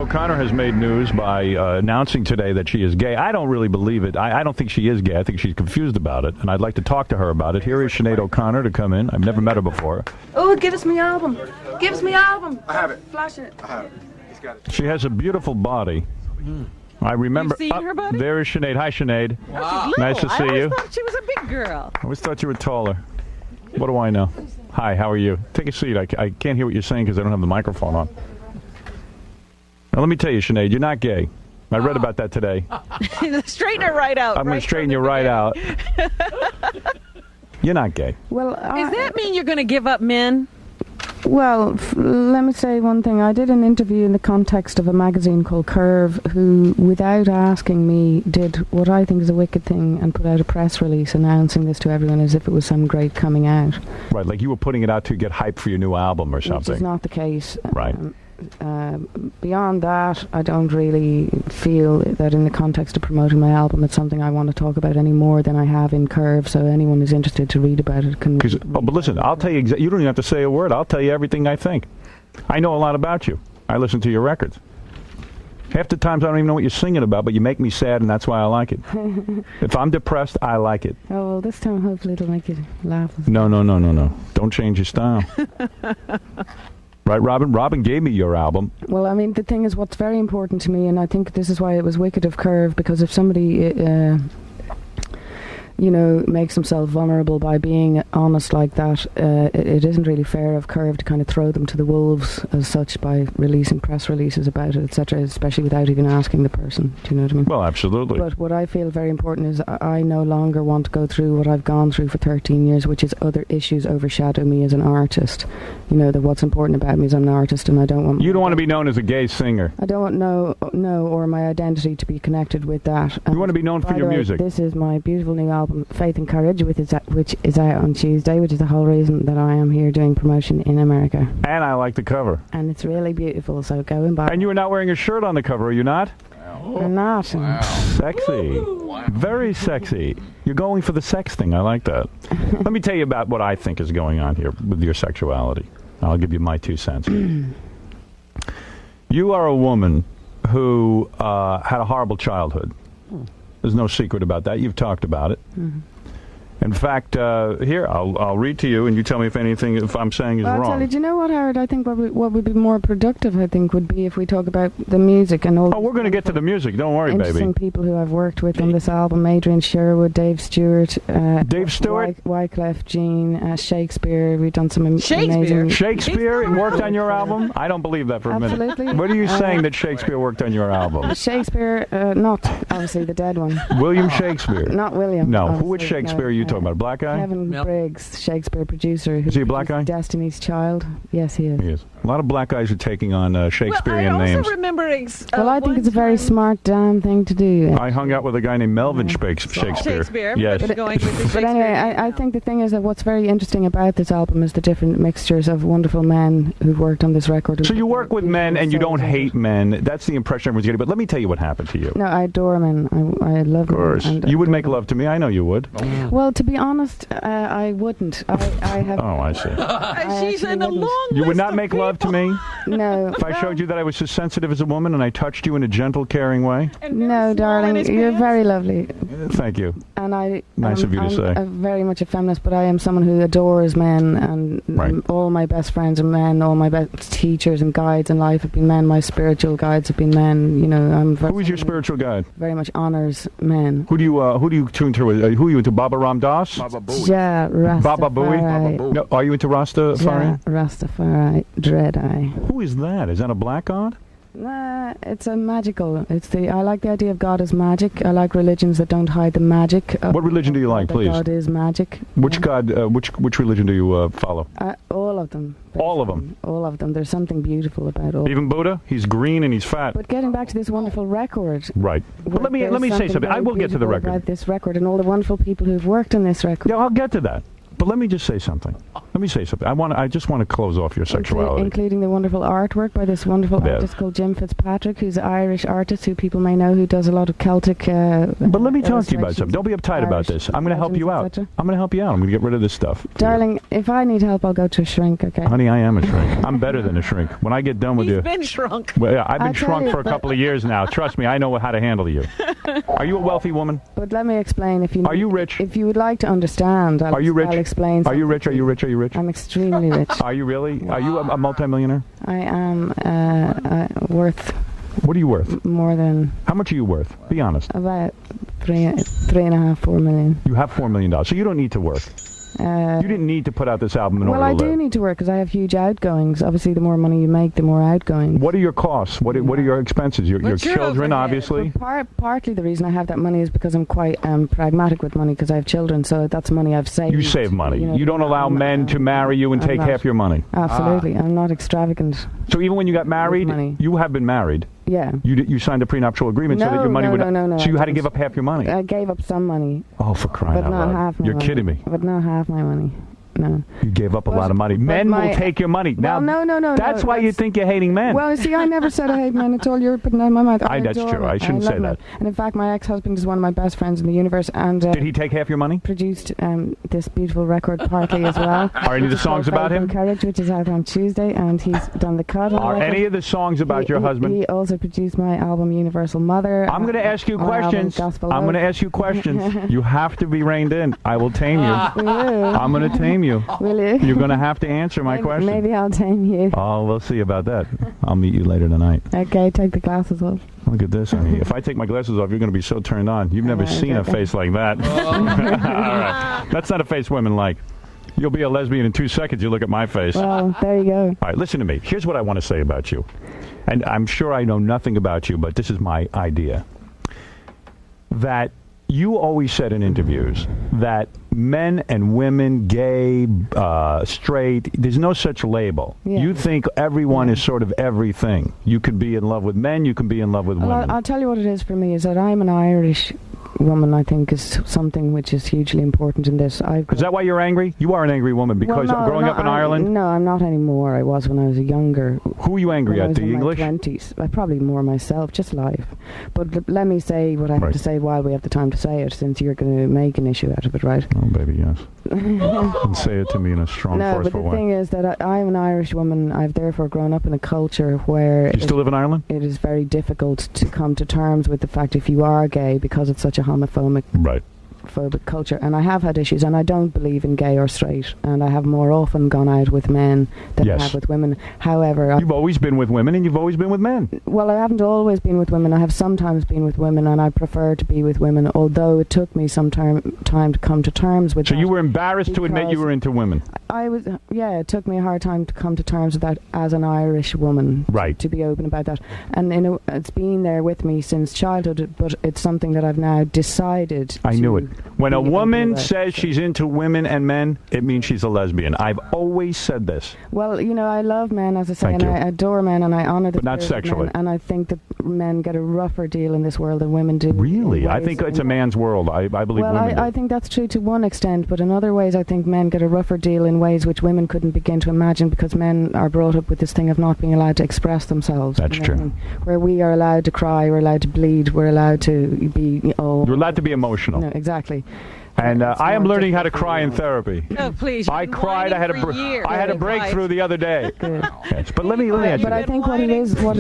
O'Connor has made news by announcing today that she is gay. I don't really believe it. I don't think she is gay. I think she's confused about it, and I'd like to talk to her about it. Here is Sinead O'Connor to come in. I've never met her before. Oh, give us me album. Give us me album. I have it. Flash it. I have it. He's got it. She has a beautiful body. I remember. You've seen her body? There is Sinead. Hi, Sinead. Wow. Nice to see you. I always thought she was a big girl. I always thought you were taller. What do I know? Hi, how are you? Take a seat. I can't hear what you're saying because I don't have the microphone on. Now, let me tell you, Sinead, you're not gay. I read about that today. Straighten her right out. I'm going to straighten you right out. You're not gay. Well, Does that mean you're going to give up men? Well, let me say one thing. I did an interview in the context of a magazine called Curve, who, without asking me, did what I think is a wicked thing and put out a press release announcing this to everyone as if it was some great coming out. Right, like you were putting it out to get hype for your new album or something. Which is not the case. Right. Beyond that, I don't really feel that in the context of promoting my album it's something I want to talk about any more than I have in Curve, so anyone who's interested to read about it can... but listen, I'll tell you, you don't even have to say a word. I'll tell you everything I think. I know a lot about you. I listen to your records. Half the times I don't even know what you're singing about, but you make me sad, and that's why I like it. If I'm depressed, I like it. Oh, well, this time hopefully it'll make you laugh. No. Don't change your style. Right, Robin? Robin gave me your album. Well, I mean, the thing is, what's very important to me, and I think this is why it was wicked of Curve, because if somebody, makes himself vulnerable by being honest like that, it isn't really fair of Curve to kind of throw them to the wolves as such by releasing press releases about it, etc., especially without even asking the person. Do you know what I mean? Well, absolutely. But what I feel very important is I no longer want to go through what I've gone through for 13 years, which is other issues overshadow me as an artist. You know, that what's important about me is I'm an artist, and I don't want... You don't want to be known as a gay singer. I don't want or my identity to be connected with that. You want to be known for your music. This is my beautiful new album, Faith and Courage, which is out on Tuesday, which is the whole reason that I am here doing promotion in America. And I like the cover. And it's really beautiful, so go and buy it. And you are not wearing a shirt on the cover, are you not? I'm not. Wow. Sexy. Wow. Very sexy. You're going for the sex thing. I like that. Let me tell you about what I think is going on here with your sexuality. I'll give you my 2 cents. You are a woman who had a horrible childhood. There's no secret about that. You've talked about it. In fact, here, I'll read to you, and you tell me if I'm saying is wrong. I'll tell you, do you know what, Howard? I think what would be more productive, I think, would be if we talk about the music and all... Oh, we're going to get to the music. Don't worry, baby. Interesting people who I've worked with on this album: Adrian Sherwood, Dave Stewart. Wyclef Jean, Shakespeare. We've done some amazing... Shakespeare worked on your album? I don't believe that for a minute. Absolutely. What are you saying that Shakespeare worked on your album? Shakespeare, not obviously the dead one. William Shakespeare? Not William. No. Which Shakespeare are you talking about? A black guy? Kevin Briggs, Shakespeare producer. Is he a black guy? Destiny's Child. Yes, he is. He is. A lot of black guys are taking on Shakespearean names. I also remember... well, I think it's a very smart, damn thing to do. I hung out with a guy named Melvin Shakespeare. Yes. But anyway, I think the thing is that what's very interesting about this album is the different mixtures of wonderful men who've worked on this record. So you work with men and you don't hate men. That's the impression everyone's getting. But let me tell you what happened to you. No, I adore men. I love them. Of course. You would make love to me. I know you would. Well, to be honest, I wouldn't. I have... Oh, I see. She's in a long You would not make love to me? No. If I showed you that I was as sensitive as a woman and I touched you in a gentle, caring way? No, darling. You're very lovely. Thank you. And nice of you to say. I'm very much a feminist, but I am someone who adores men, and all my best friends are men. All my best teachers and guides in life have been men. My spiritual guides have been men. You know, who is your spiritual guide? Very much honors men. Who do you tune to? Who are you into? Baba Ram Das? Baba Booey. Yeah, Rastafari. Baba Booey. No, are you into Rastafari? Yeah, Rastafari. Dread Eye. Who is that? Is that a black god? Nah, it's a magical. I like the idea of God as magic. I like religions that don't hide the magic. What religion do you like, please? God is magic. Which God? Which religion do you follow? All of them. All of them. All of them. There's something beautiful about all. Even Buddha? He's green and he's fat. But getting back to this wonderful record. Right. But let me say something. I will get to the record. About this record and all the wonderful people who've worked on this record. Yeah, I'll get to that. But let me just say something. Let me say something. I just want to close off your sexuality. Including the wonderful artwork by this wonderful artist called Jim Fitzpatrick, who's an Irish artist who people may know, who does a lot of Celtic. But let me talk to you about something. Don't be uptight about this. I'm going to help you out. I'm going to help you out. I'm going to get rid of this stuff. Darling, if I need help, I'll go to a shrink, okay? Honey, I am a shrink. I'm better than a shrink. When I get done with you. He's been shrunk. Well, yeah, I've been shrunk for a couple of years now. Trust me, I know how to handle you. Are you a wealthy woman? But let me explain. Are you rich? If you would like to understand, Are you rich? I'll explain. Are you rich? Are you rich? Are you rich? I'm extremely rich. Are you really? Wow. Are you a multimillionaire? I am worth. What are you worth? More than. How much are you worth? Be honest. About 4 million. You have $4 million, so you don't need to work. You didn't need to put out this album in order to live. Well, I do need to work because I have huge outgoings. Obviously, the more money you make, the more outgoings. What are your costs? What are your expenses? Your children, obviously. Partly the reason I have that money is because I'm quite pragmatic with money because I have children. So that's money I've saved. You save money. You don't allow men to marry you and take half your money. Absolutely, I'm not extravagant. So even when you got married, you have been married. Yeah. You signed a prenuptial agreement so that your money would. No. So you had to give up half your money. I gave up some money. Oh, for crying out loud! But not half my money. You're kidding me. But not half my money. No. You gave up a lot of money. Men will take your money. Now, no. That's why you think you're hating men. Well, see, I never said I hate men at all. You're putting that in my mouth. That's true. I shouldn't say that. And in fact, my ex-husband is one of my best friends in the universe. And did he take half your money? Produced this beautiful record partly as well. Are any of the songs about him? Courage, which is out on Tuesday, and he's done the cut. Are any of the songs about your husband? He also produced my album Universal Mother. I'm going to ask you questions. I'm going to ask you questions. You have to be reined in. I will tame you. I'm going to tame you. Will you? You're going to have to answer my question. Maybe I'll tame you. Oh, we'll see about that. I'll meet you later tonight. Okay, take the glasses off. Look at this, honey. If I take my glasses off, you're going to be so turned on. You've never seen a face like that. All right. That's not a face women like. You'll be a lesbian in 2 seconds. You look at my face. Well, there you go. All right, listen to me. Here's what I want to say about you. And I'm sure I know nothing about you, but this is my idea. That you always said in interviews that men and women, gay, straight, there's no such label. Yeah. You think everyone is sort of everything. You could be in love with men, you can be in love with women. I'll tell you what it is for me, is that I'm an Irish woman, I think, is something which is hugely important in this. Is that why you're angry? You are an angry woman because growing up in Ireland? No, I'm not anymore. I was when I was younger. Who were you angry at? The English? In my 20s. Probably more myself, just life. But let me say what I have to say while we have the time to say it, since you're going to make an issue out of it, right? Oh, baby, yes. And say it to me in a strong, forceful way. No, but the thing is that I'm an Irish woman. I've therefore grown up in a culture where... Do you still live in Ireland? It is very difficult to come to terms with the fact if you are gay, because it's such a homophobic culture. And I have had issues, and I don't believe in gay or straight, and I have more often gone out with men than I have with women. However... You've always been with women, and you've always been with men. Well, I haven't always been with women. I have sometimes been with women, and I prefer to be with women, although it took me some time to come to terms with that. So you were embarrassed to admit you were into women? It took me a hard time to come to terms with that as an Irish woman. Right. To be open about that. And it's been there with me since childhood, but it's something that I've now decided I knew it. When a woman says she's into women and men, it means she's a lesbian. I've always said this. Well, I love men, as I say, and I adore men, and I honor the but not sexually. Men, and I think that men get a rougher deal in this world than women do. Really? I think it's a man's world. I believe women do. I think that's true to one extent, but in other ways I think men get a rougher deal in ways which women couldn't begin to imagine, because men are brought up with this thing of not being allowed to express themselves. That's true. Where we are allowed to cry, we're allowed to bleed, we're allowed to be... You're allowed to be emotional. No, exactly. And I am learning how to cry in therapy. Oh, please! I cried. I had a breakthrough the other day. Good. Yes, but let me ask you. But I think what it is with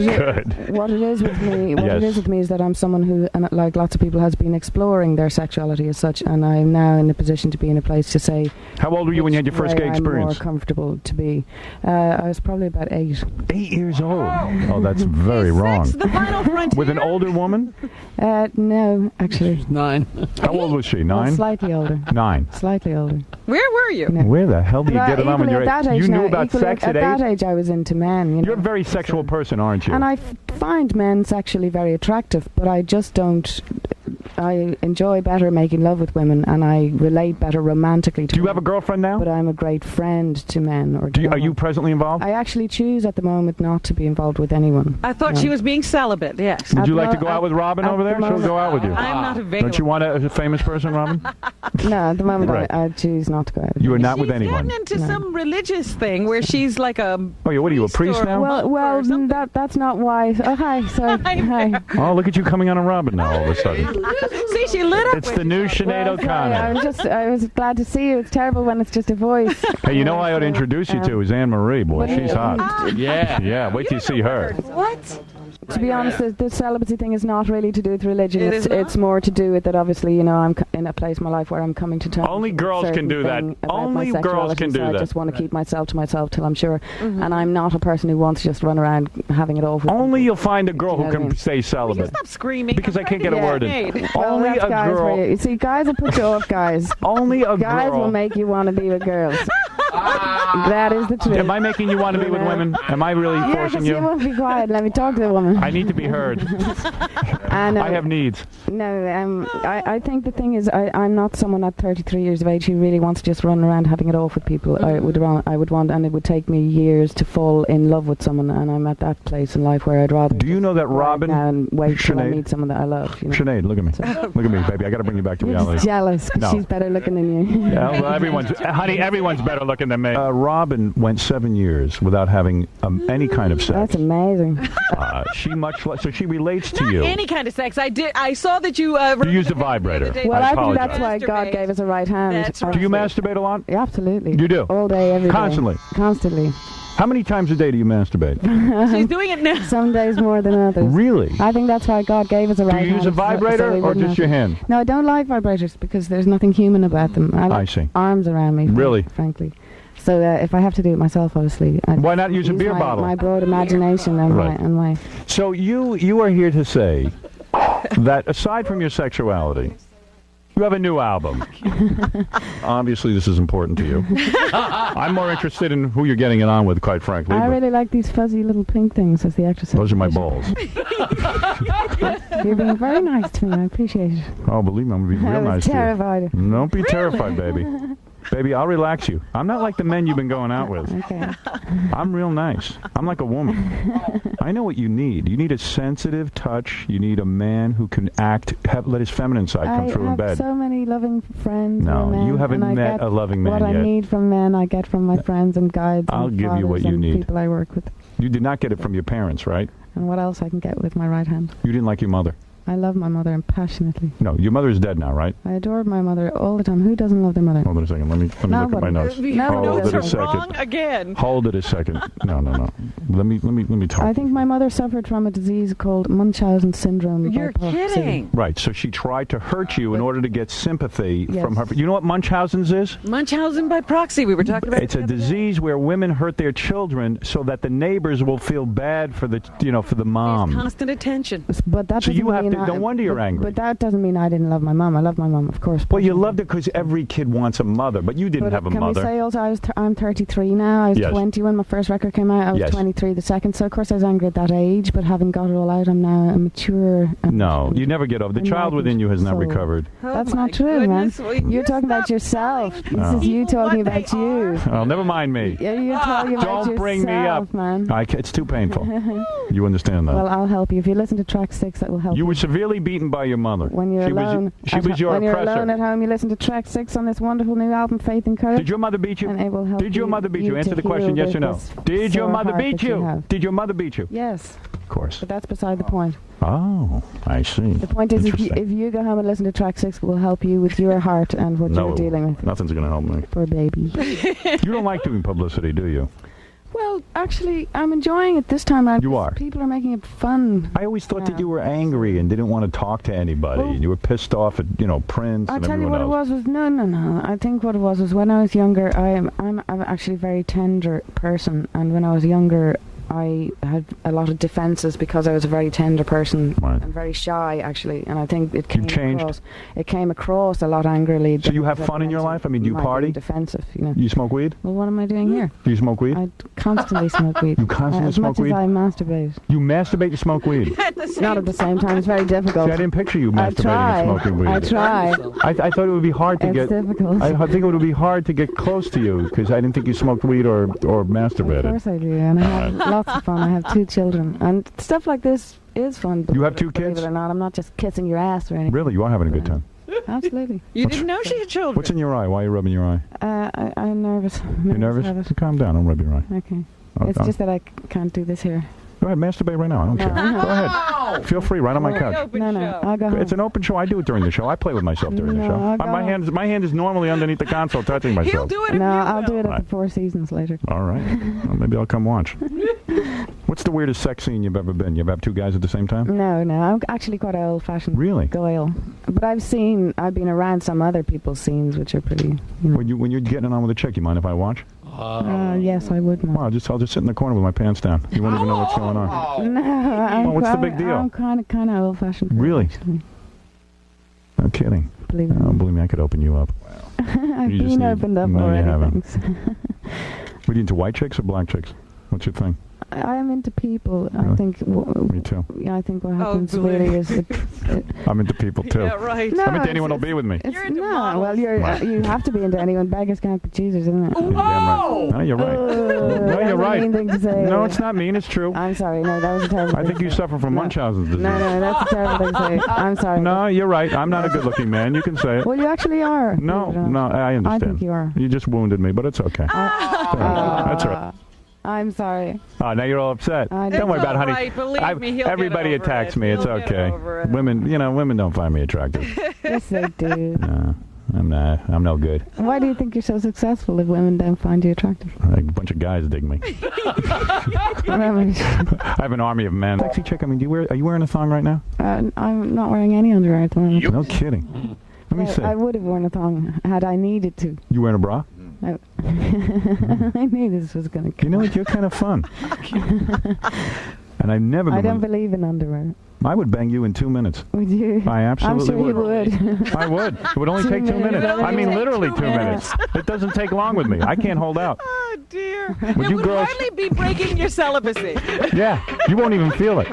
me is that I'm someone who, and like lots of people, has been exploring their sexuality as such, and I'm now in a position to be in a place to say. How old were you when you had your first gay experience? I'm more comfortable to be. I was probably about 8. 8 years old. Oh, that's very wrong. The final frontier. With an older woman? No, actually. She's 9. How old was she? 9? Slightly older. 9. Slightly older. Where were you? No. Where the hell do you get it on when you're 8? You knew about sex at 8? At that age, I was into men. You're a very sexual person, aren't you? And I find men sexually very attractive, but I just don't I enjoy better making love with women, and I relate better romantically to Do you women, have a girlfriend now? but I'm a great friend to men. Or Are you presently involved? I actually choose at the moment not to be involved with anyone. I thought she was being celibate, yes. Would you At like the to go mo- out with Robin at over the there? She'll moment- go out with you. I'm not available. Don't you want a famous person, Robin? No, at the moment Right. I choose not to go out. You are not She's with anyone. getting into No. some religious thing where she's like a... Oh, yeah, what are you, a priest or- now? Well, or something. that's not why. Oh, hi, sorry. Hi. Oh, look at you coming on a Robin now all of a sudden. See, she lit up It's when the she new saw Sinead Well, O'Connor. sorry, I was glad to see you. It's terrible when it's just a voice. Hey, you know who I ought to introduce you to is Anne Marie. Boy, what do she's you- hot. Yeah, wait till you see her. What? To be honest, the celibacy thing is not really to do with religion. It is not? It's more to do with that. Obviously, I'm in a place in my life where I'm coming to terms. Only with girls a can certain do that. thing about Only my girls sexuality, can do so I that. just want to keep myself to myself till I'm sure. And I'm not a person who wants to just run around having it all. With Only people. you'll find a girl Do you who know what I can mean? stay celibate. Stop screaming. Because I can't get a word in. Sinead. Well, Only that's a guys for girl. you see, guys will put you off, guys. Only a Guys will girl. make you want to be with girls. That is the truth. Am I making you want to be with women? Am I really Yeah, forcing because you you? won't be quiet. Let me talk to the woman. I need to be heard. And, I have needs. No, I think the thing is, I'm not someone at 33 years of age who really wants to just run around having it off with people. I would want, and it would take me years to fall in love with someone, and I'm at that place in life where I'd rather. Do you know that right Robin? now and wait till I Sinead? meet someone that I love. You know? Sinead, look at me. Look at me, baby. I got to bring you back to You're reality. just jealous because No. she's better looking than you. Yeah, well, everyone's better looking than me. Robin went 7 years without having any kind of sex. That's amazing. So she relates to you. Any kind of sex. I saw that you... You used a vibrator. Well, I I think apologize. that's why God Masturbate. gave us a right hand. That's Do you masturbate a lot? Yeah, absolutely. You do? All day, every day. Constantly? Constantly. How many times a day do you masturbate? She's doing it now. Some days more than others. Really? I think that's why God gave us a Do right you use hand. a vibrator so we or wouldn't just have your to- hand? No, I don't like vibrators because there's nothing human about them. I like see. arms around me. Really? Frankly. So if I have to do it myself, obviously. Why not use a beer my, bottle? My broad imagination and, Right. my... So you are here to say that aside from your sexuality, you have a new album. Obviously, this is important to you. I'm more interested in who you're getting it on with, quite frankly. I but really like these fuzzy little pink things, as the actress said. those are my balls. You're being very nice to me. I appreciate it. Oh, believe me, I'm going to be I real was nice to you. terrified. Don't be terrified, baby. Baby, I'll relax you. I'm not like the men you've been going out with. Okay. I'm real nice. I'm like a woman. I know what you need. You need a sensitive touch. You need a man who can let his feminine side come through in I have bed. so many loving friends. No, and men, you haven't and I met get a loving man what yet. I need from men, I get from my friends and guides. I'll and give you what fathers you and need. People I work with, You did not get it from your parents, right? and what else I can get with my right hand. You didn't like your mother. I love my mother passionately. No, your mother is dead now, right? I adore my mother all the time. Who doesn't love their mother? Hold it a second. Let me look at my Nobody. notes. No, Hold it a notes are wrong second. again. Hold it a second. No. Let me talk. I think my mother suffered from a disease called Munchausen syndrome. by You're proxy. kidding. Right, so she tried to hurt you in order to get sympathy Yes. from her. You know what Munchausen's is? Munchausen by proxy. We were talking about It's a it the other day. disease where women hurt their children so that the neighbors will feel bad for the mom. There's constant attention. But that So doesn't you have mean to. No wonder you're angry. But that doesn't mean I didn't love my mom. I love my mom, of course. Well, you loved it because every kid wants a mother, but you didn't But have a can mother. we say also I'm 33 now. I was Yes. 20 when my first record came out. I was Yes. 23 the second. So of course I was angry at that age. But having got it all out, I'm now a mature. No, you never get over. The child within you has not soul. recovered. That's Oh my not true, man. goodness. Well, You're talking about stop yourself. lying. This is you People talking what about they you. Oh, never mind me. Yeah, you're talking about Don't yourself, bring me up. man. It's too painful. You understand that? Well, I'll help you. If you listen to track 6, that will help You were severely beaten by your mother. When you're she alone, she was your when you're oppressor. alone at home, you listen to track 6 on this wonderful new album, Faith and Courage. Did your mother beat you? And it will help Did your mother beat you? Answer the question, yes or no. Did your mother beat you? Did your mother beat you? Yes, Of course. but that's beside the point. Oh, I see. The point is, Interesting. if you go home and listen to track 6, it will help you with your heart and what No, you're dealing with. nothing's going to help me. Poor baby. You don't like doing publicity, do you? Well, actually, I'm enjoying it this time around. You because are. People are making it fun. I always thought that Yeah. you were angry and didn't want to talk to anybody. Well, and you were pissed off at, Prince I'll and tell you everyone what else. it was no. I think what it was when I was younger, I'm actually a very tender person, and when I was younger, I had a lot of defences because I was a very tender person Right. and very shy, actually. And I think it came You've changed. across. It came across a lot angrily. So you have fun in your life? I mean, do you party? Defensive, You smoke weed? Well, what am I doing here? Do you smoke weed? I constantly smoke weed. You constantly as smoke much weed? as I masturbate. You masturbate and smoke weed? At the not at the same time. It's very difficult. See, I didn't picture you masturbating and smoking weed. I try. I thought it would be hard to It's get. difficult. I think it would be hard to get close to you because I didn't think you smoked weed or masturbated. Of course I do, and I have lots of fun. I have 2 children, and stuff like this is fun. You have 2 Believe kids? it or not, I'm not just kissing your ass or anything. Really, you are having a good time. Absolutely. You didn't know she had children. What's in your eye? Why are you rubbing your eye? I'm nervous. You're nervous? Calm down. Don't rub your eye. Okay. Oh, It's just that I can't do this here. Go ahead, masturbate right now. I don't care. Go ahead. Feel free, right on my couch. No, I'll go home. It's an open show. I do it during the show. I play with myself during the No, show. I'll go My hand is normally underneath the console touching myself. He'll do it. No, I'll do it Right. at the Four Seasons later. All right. Well, maybe I'll come watch. What's the weirdest sex scene you've ever been? You ever have 2 guys at the same time? No, I'm actually quite an old-fashioned Really? girl. But I've been around some other people's scenes, which are pretty, When you're getting it on with a chick, you mind if I watch? yes, I would not. Well, I'll just sit in the corner with my pants down. You won't even know what's going on. No, What's the big deal? I'm kind of old-fashioned. Really? Actually. No kidding. Believe it. Oh, believe me, I could open you up. I've You just been need- opened up no, you already. haven't. Thanks. Were you into white chicks or black chicks? What's your thing? I am into people. Really? I think. Me too. Yeah, I think what happens believe really me. is it, I'm into people too. Yeah, right. No, I'm into it's- anyone who'll be with me. it's, You're into no, models. well, you have to be into anyone. Beggars can't be choosers, isn't it? You're damn right. No, you're right. No, That's you're a right. mean thing to say. No, it's not mean. It's true. I'm sorry. No, that was a terrible. I thing think to you say. suffer from No. Munchausen's disease. No, that's a terrible thing to say. I'm sorry. No, you're right. I'm not a good-looking man. You can say it. Well, you actually are. No, believe it or no, not. I understand. I think you are. You just wounded me, but it's okay. That's all right. I'm sorry. Oh, now you're all upset. I Don't know. worry about it, honey. Right, believe me, he'll everybody get over attacks it. me. It's He'll get okay. over it. Women don't find me attractive. Yes, they do. No, I'm not. I'm no good. Why do you think you're so successful if women don't find you attractive? Like a bunch of guys dig me. I have an army of men. Sexy chick. I mean, are you wearing a thong right now? I'm not wearing any underwear at the moment. No kidding. Let me see. I would have worn a thong had I needed to. You wearing a bra? I knew this was going to come. You know what? You're kind of fun. And I've never been. I don't believe in underwear. I would bang you in 2 minutes. Would you? I absolutely I'm sure you would. I would. It would only 2 take 2 minutes. minutes. It would I mean, only literally take 2 2 minutes. It doesn't take long with me. I can't hold out. Oh, dear. Would it you would girls- hardly be breaking your celibacy. Yeah, you won't even feel it.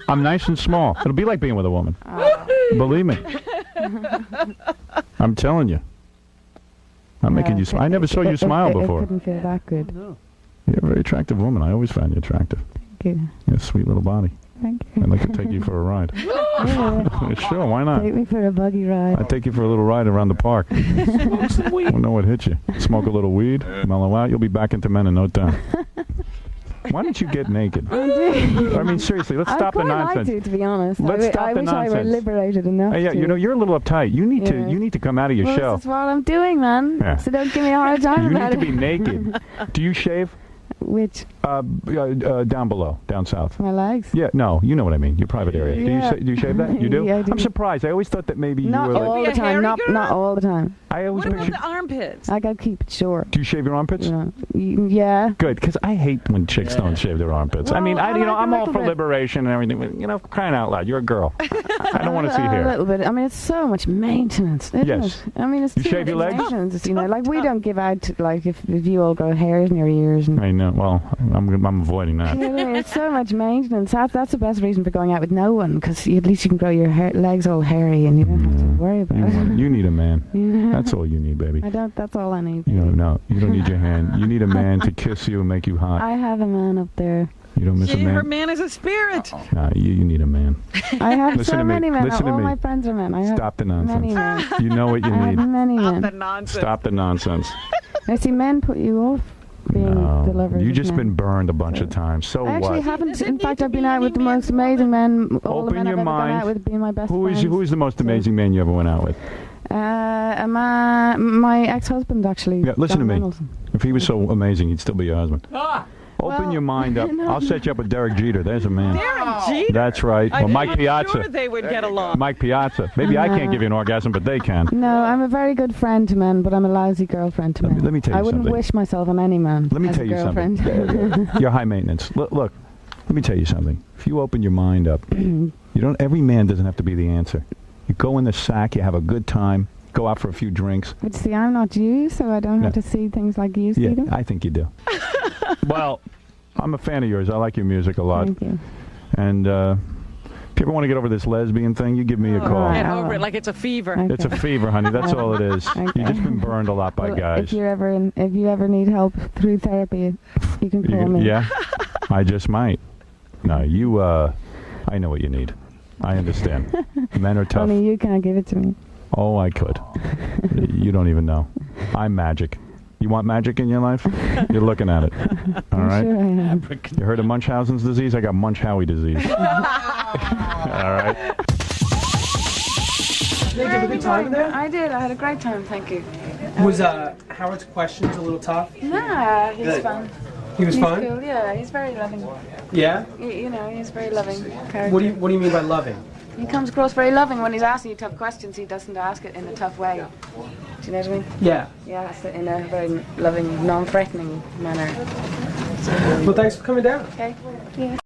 I'm nice and small. It'll be like being with a woman. Believe me. I'm telling you. I'm making you smile. I never saw you smile It before. couldn't feel that good. You're a very attractive woman. I always found you attractive. Thank you. You have a sweet little body. Thank I'd you. like to take you for a ride. Yeah. Sure, why not? Take me for a buggy ride. I'd take you for a little ride around the park. We'll know what hit you. Smoke a little weed, mellow out. You'll be back into men in no time. Why don't you get naked? I mean, seriously, let's stop the I'd quite nonsense. like to be honest. Let's stop I the wish I were nonsense. liberated enough. Yeah, to. you know, you're a little uptight. You need Yeah. to come out of your Well, shell. this is what I'm doing, man. Yeah. So don't give me a hard time You need about to it. be naked. Do you shave? Which Down below, down south. my legs? Yeah, no, you know what I mean. Your private area. Yeah. Do you shave that? You do? Yeah, I do. I'm surprised. I always thought that maybe Not you were all like. the Be a hairy time. Not girl? not all the time. I always What about pictured. the armpits? I gotta keep it short. Do you shave your armpits? You know. Yeah. Good, because I hate when chicks don't shave their armpits. I mean, Well, I like a I'm all little for bit. liberation and everything, but crying out loud, you're a girl. I don't want to see A hair. little bit. I mean, it's so much maintenance, isn't Yes. it? I mean, it's You too shave much your legs? maintenance. You know, like we don't give out. Like if you all grow hairs in your ears and. I know. Well, I'm avoiding that. You know, it's so much maintenance. That's the best reason for going out with no one, because at least you can grow your legs all hairy and you don't have to worry about it. You need a man. Yeah. That's all you need, baby. I don't. That's all I need. You don't need your hand. You need a man to kiss you and make you hot. I have a man up there. You don't miss a Her man. man is a spirit. Nah, you need a man. I have Listen so to me. many men. Listen to All me. my friends are men. I have Stop the many nonsense. men. You know what you I have need. many Stop the men. nonsense. Stop the nonsense. I see men put you off being delivered. You with just men. been burned a bunch of times. So I actually what? haven't. Does it In need fact, to I've been be out with the any man most amazing men. All Open the men your I've ever mind. gone out with being my best Who friends. is the most amazing man you ever went out with? My ex-husband actually. Yeah, listen to John me. Reynolds. If he was so amazing, he'd still be your husband. Open Well, your mind up. no. I'll set you up with Derek Jeter. There's a man. Derek Jeter. That's right. Or I'm Mike Piazza. sure they would get along. Mike Piazza. Maybe I can't give you an orgasm, but they can. No, I'm a very good friend to men, but I'm a lousy girlfriend to men. Let me tell you I wouldn't something. wish myself on any man. Let me as tell a you girlfriend. something. You're high maintenance. Look, let me tell you something. If you open your mind up, you don't. Every man doesn't have to be the answer. You go in the sack, you have a good time, go out for a few drinks. But see, I'm not you, so I don't have No. to see things like you see Yeah, them. I think you do. Well, I'm a fan of yours. I like your music a lot. Thank you. And If you ever want to get over this lesbian thing, you give me a call. Get over it like it's a fever. Okay. It's a fever, honey. That's all it is. Okay. You've just been burned a lot by Well, guys. If you ever need help through therapy, you can call me. Yeah, I just might. No, you. I know what you need. I understand. Men are tough. Only you can't give it to me. Oh, I could. You don't even know. I'm magic. You want magic in your life? You're looking at it. All right? Sure I am. You heard of Munchausen's disease? I got Munch-Howie disease. All right. Did you have a good time there? I did. I had a great time. Thank you. Was Howard's questions a little tough? Nah, he's fun. He was He's fun? cool. Yeah, he's very loving. Yeah? You know, he's very loving character. What do you mean by loving? He comes across very loving when he's asking you tough questions. He doesn't ask it in a tough way. Do you know what I mean? Yeah. Yeah, it's in a very loving, non-threatening manner. Well, thanks for coming down. Okay. Yeah.